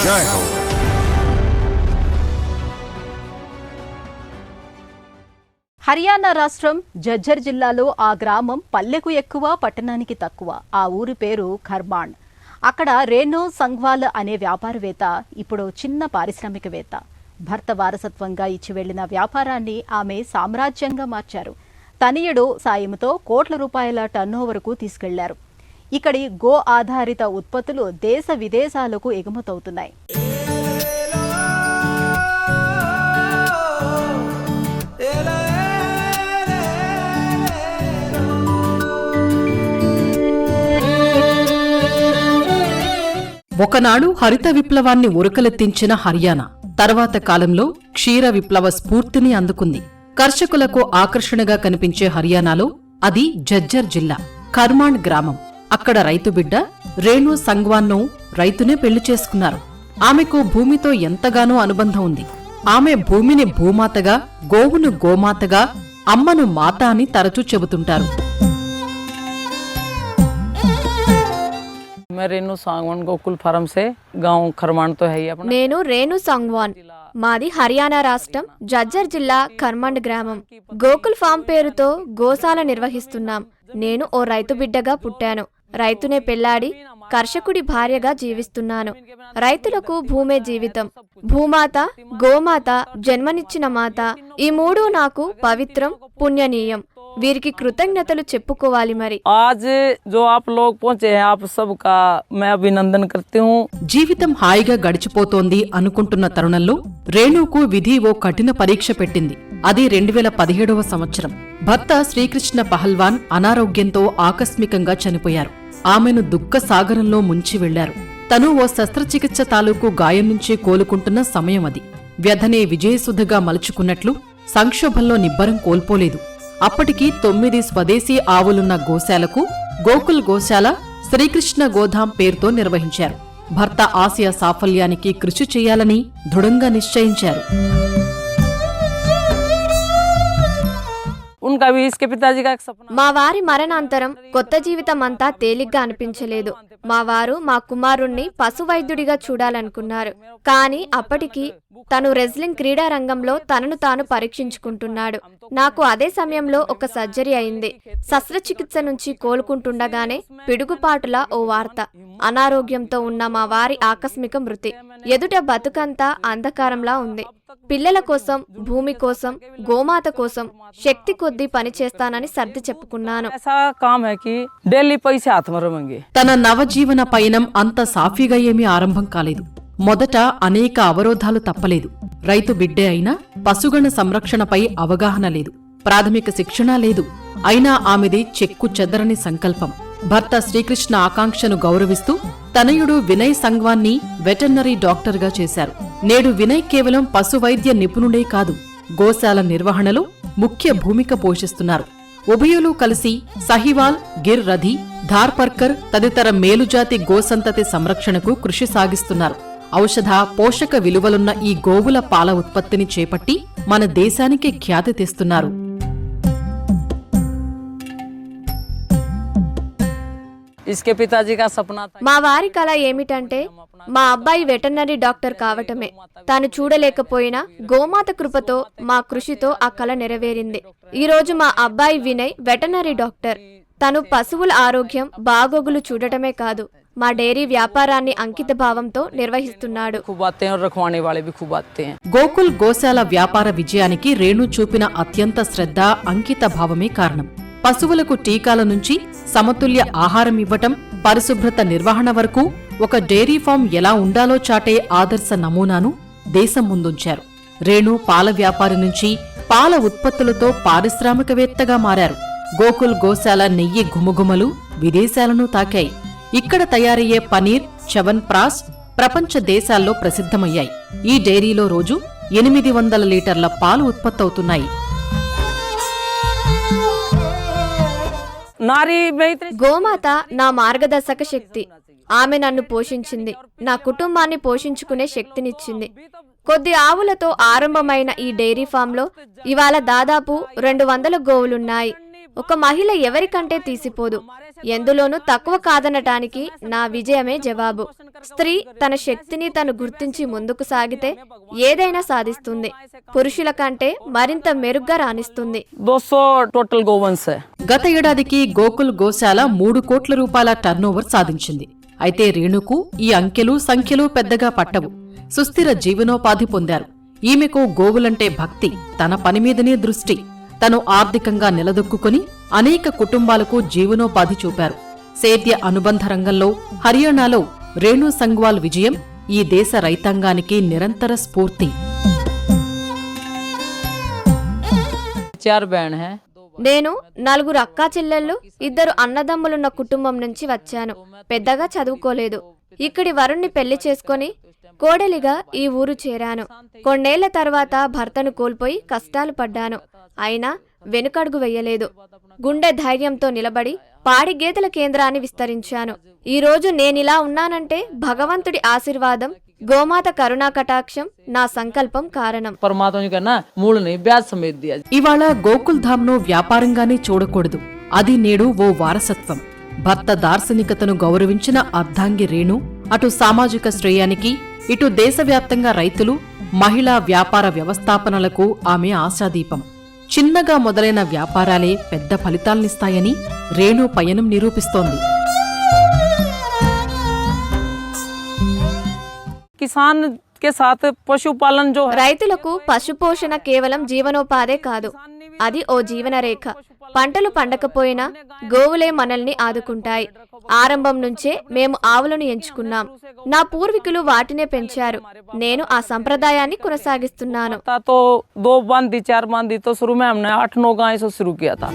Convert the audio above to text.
जय हो। హర్యానా రాష్ట్రం జజ్జర్ జిల్లాలో ఆ గ్రామం పల్లెకు ఎక్కువ పట్టణానికి తక్కువ. ఆ ఊరి పేరు ఖర్మాండ్. అక్కడ రేణు సంగ్వాల్ అనే వ్యాపారవేత్త ఇప్పుడు చిన్న పారిశ్రామికవేత్త. భర్త వారసత్వంగా ఇచ్చి వెళ్లిన వ్యాపారాన్ని ఆమె సామ్రాజ్యంగా మార్చారు. తనయుడు సాయంతో కోట్ల రూపాయల టర్నోవర్కు తీసుకెళ్లారు. ఇక్కడి గో ఆధారిత ఉత్పత్తులు దేశ విదేశాలకు ఎగుమతవుతున్నాయి. ఒకనాడు హరిత విప్లవాన్ని ఉరకలెత్తించిన హర్యానా తర్వాత కాలంలో క్షీర విప్లవ స్ఫూర్తిని అందుకుంది. కర్షకులకు ఆకర్షణగా కనిపించే హర్యానాలో అది జజ్జర్ జిల్లా ఖర్మాండ్ గ్రామం. అక్కడ రైతు బిడ్డ రేణు సంగ్వాన్ను రైతునే పెళ్లి చేసుకున్నారు. ఆమెకు భూమితో ఎంతగానో అనుబంధం ఉంది. ఆమె భూమిని భూమాతగా, గోవును గోమాతగా, అమ్మను మాత అని తరచూ చెబుతుంటారు. నేను రేణు సంగ్వాన్. మాది హర్యానా రాష్ట్రం జజ్జర్ జిల్లా ఖర్మండ్ గ్రామం. గోకుల్ ఫామ్ పేరుతో గోశాల నిర్వహిస్తున్నాం. నేను ఓ రైతు బిడ్డగా పుట్టాను. రైతునే పెళ్లాడి కర్షకుడి భార్యగా జీవిస్తున్నాను. రైతులకు భూమే జీవితం. భూమాత, గోమాత, జన్మనిచ్చిన మాత, ఈ మూడు నాకు పవిత్రం, పుణ్యనీయం. వీరికి కృతజ్ఞతలు చెప్పుకోవాలి. మరి జీవితం హాయిగా గడిచిపోతోంది అనుకుంటున్న తరుణంలో రేణుకు విధి ఓ కఠిన పరీక్ష పెట్టింది. అది 2017వ సంవత్సరం. భర్త శ్రీకృష్ణ పహల్వాన్ అనారోగ్యంతో ఆకస్మికంగా చనిపోయారు. ఆమెను దుఃఖ సాగరంలో ముంచి వెళ్లారు. తను ఓ శస్త్రచికిత్స తాలూకు గాయం నుంచి కోలుకుంటున్న సమయం అది. వ్యధనే విజయసుధగా మలుచుకున్నట్లు సంక్షోభంలో నిబ్బరం కోల్పోలేదు. అప్పటికి 9 స్వదేశీ ఆవులున్న గోశాలకు గోకుల్ గోశాల శ్రీకృష్ణ గోధాం పేరుతో నిర్వహించారు. భర్త ఆశయ సాఫల్యానికి కృషి చేయాలని దృఢంగా నిశ్చయించారు. మా వారి మరణాంతరం కొత్త జీవితం అంతా తేలిగ్గా అనిపించలేదు. మా వారు మా కుమారుణ్ణి పశువైద్యుడిగా చూడాలనుకున్నారు. కానీ అప్పటికి తను రెజ్లింగ్ క్రీడా రంగంలో తనను తాను పరీక్షించుకుంటున్నాడు. నాకు అదే సమయంలో ఒక సర్జరీ అయింది. శస్త్రచికిత్స నుంచి కోలుకుంటుండగానే పిడుగుపాటులా ఓ వార్త. అనారోగ్యంతో ఉన్న మా వారి ఆకస్మిక మృతి. ఎదుట బతుకంతా అంధకారంలా ఉంది. పిల్లల కోసం, భూమి కోసం, గోమాత కోసం శక్తి కొద్దీ పనిచేస్తానని సర్ది చెప్పుకున్నాను. తన నవజీవన పయనం అంత సాఫీగా ఏమీ ఆరంభం కాలేదు. మొదట అనేక అవరోధాలు తప్పలేదు. రైతు బిడ్డే అయినా పశుగణ సంరక్షణపై అవగాహన లేదు. ప్రాథమిక శిక్షణ లేదు. అయినా ఆమెది చెక్కు చెదరని సంకల్పం. భర్త శ్రీకృష్ణ ఆకాంక్షను గౌరవిస్తూ తనయుడు వినయ్ సంగ్వాన్ని వెటర్నరీ డాక్టర్గా చేశారు. నేడు వినయ్ కేవలం పశువైద్య నిపుణుడే కాదు, గోశాల నిర్వహణలో ముఖ్య భూమిక పోషిస్తున్నారు. ఉభయులు కలిసి సహివాల్, గిర్ రథి, ధార్పర్కర్ తదితర మేలుజాతి గోసంతతి సంరక్షణకు కృషి సాగిస్తున్నారు. ఔషధ, పోషక విలువలున్న ఈ గోవుల పాల ఉత్పత్తిని చేపట్టి మన దేశానికి ఖ్యాతి తెస్తున్నారు. మా వారి కల ఏమిటంటే మా అబ్బాయి వెటర్నరీ డాక్టర్ కావటమే. తాను చూడలేకపోయినా గోమాత కృపతో, మా కృషితో ఆ కల నెరవేరింది. ఈ రోజు మా అబ్బాయి వినయ్ వెటర్నరీ డాక్టర్. తను పశువుల ఆరోగ్యం, బాగోగులు చూడటమే కాదు, మా డైరీ వ్యాపారాన్ని అంకిత భావంతో నిర్వహిస్తున్నాడు. గోకుల్ గోశాల వ్యాపార విజయానికి రేణు చూపిన అత్యంత శ్రద్ధ, అంకిత భావమే కారణం. పశువులకు టీకాల నుంచి సమతుల్య ఆహారం ఇవ్వటం, పరిశుభ్రత నిర్వహణ వరకు ఒక డైరీ ఫామ్ ఎలా ఉండాలో చాటే ఆదర్శ నమూనాను దేశం ముందుంచారు. రేణు పాల వ్యాపారి నుంచి పాల ఉత్పత్తులతో పారిశ్రామికవేత్తగా మారారు. గోకుల్ గోశాల నెయ్యి గుమగుమలు విదేశాలను తాకాయి. ఇక్కడ తయారయ్యే పనీర్, చవన్ ప్రాస్ ప్రపంచ దేశాల్లో ప్రసిద్ధమయ్యాయి. ఈ డైరీలో రోజు 800 లీటర్ల పాలు ఉత్పత్తవుతున్నాయి. గోమాత నా మార్గదర్శక శక్తి. ఆమె నన్ను పోషించింది, నా కుటుంబాన్ని పోషించుకునే శక్తినిచ్చింది. కొద్ది ఆవులతో ఆరంభమైన ఈ డైరీ ఫామ్లో ఇవాళ దాదాపు 200 గోవులున్నాయి. ఒక మహిళ ఎవరికంటే తీసిపోదు, ఎందులోనూ తక్కువ కాదనటానికి నా విజయమే జవాబు. స్త్రీ తన శక్తిని తను గుర్తించి ముందుకు సాగితే ఏదైనా సాధిస్తుంది, పురుషుల కంటే మరింత మెరుగ్గా రాణిస్తుంది. 200 टोटल गोवंश है. గత ఏడాదికి గోకుల్ గోశాల 3 కోట్ల రూపాయల టర్నోవర్ సాధించింది. అయితే రేణుకు ఈ అంకెలు సంఖ్యలు పెద్దగా పట్టవు. సుస్థిర జీవనోపాధి పొందారు. ఈమెకు గోవులంటే భక్తి, తన పనిమీదనే దృష్టి. తను ఆర్థికంగా నిలదొక్కుని అనేక కుటుంబాలకు జీవనోపాధి చూపారు. సేద్య అనుబంధ రంగంలో హర్యానాలో రేణు సంగ్వాల్ విజయం ఈ దేశ రైతాంగానికి నిరంతర స్ఫూర్తి. 4 बहन है. నేను 4 అక్కా చెల్లెళ్ళు, 2 అన్నదమ్ములున్న కుటుంబం నుంచి వచ్చాను. పెద్దగా చదువుకోలేదు. ఇక్కడి వరుణ్ణి పెళ్లి చేసుకొని కోడలిగా ఈ ఊరు చేరాను. కొన్నేళ్ల తర్వాత భర్తను కోల్పోయి కష్టాలు పడ్డాను. అయినా వెనుకడుగు వెయ్యలేదు. గుండె ధైర్యంతో నిలబడి పాడి గేదెల కేంద్రాన్ని విస్తరించాను. ఈ రోజు నేనిలా ఉన్నానంటే భగవంతుడి ఆశీర్వాదం, గోమాత కరుణా కటాక్షం నా సంకల్పం కారణం. परमात्मा जी का ना मूल नहीं ब्याज समेत दिया. ఇవాళ గోకుల్ ధామ్ను వ్యాపారంగానే చూడకూడదు. అది నేడు ఓ వారసత్వం. భర్త దార్శనికతను గౌరవించిన అర్ధాంగి రేణు అటు సామాజిక శ్రేయానికి, ఇటు దేశవ్యాప్తంగా రైతులు, మహిళా వ్యాపార వ్యవస్థాపనలకు ఆమె ఆశాదీపం. చిన్నగా మొదలైన వ్యాపారాలే పెద్ద ఫలితాల్నిస్తాయని రేణు పయనం నిరూపిస్తోంది. किसान के साथ पशुपालन जो है. రైతులకు పశుపోషణ కేవలం జీవనోపాధే కాదు, అది ఓ జీవనరేఖ. పంటలు పండకపోయినా గోవులే మనల్ని ఆదుకుంటాయి. ఆరంభం నుంచే మేము ఆవులను ఎంచుకున్నాం. నా పూర్వీకులు వాటినే పెంచారు. నేను ఆ సంప్రదాయాన్ని కొనసాగిస్తున్నాను. तो 2 बांधी 4 बांधी तो शुरू में हमने 8-9 गाय से शुरू किया था.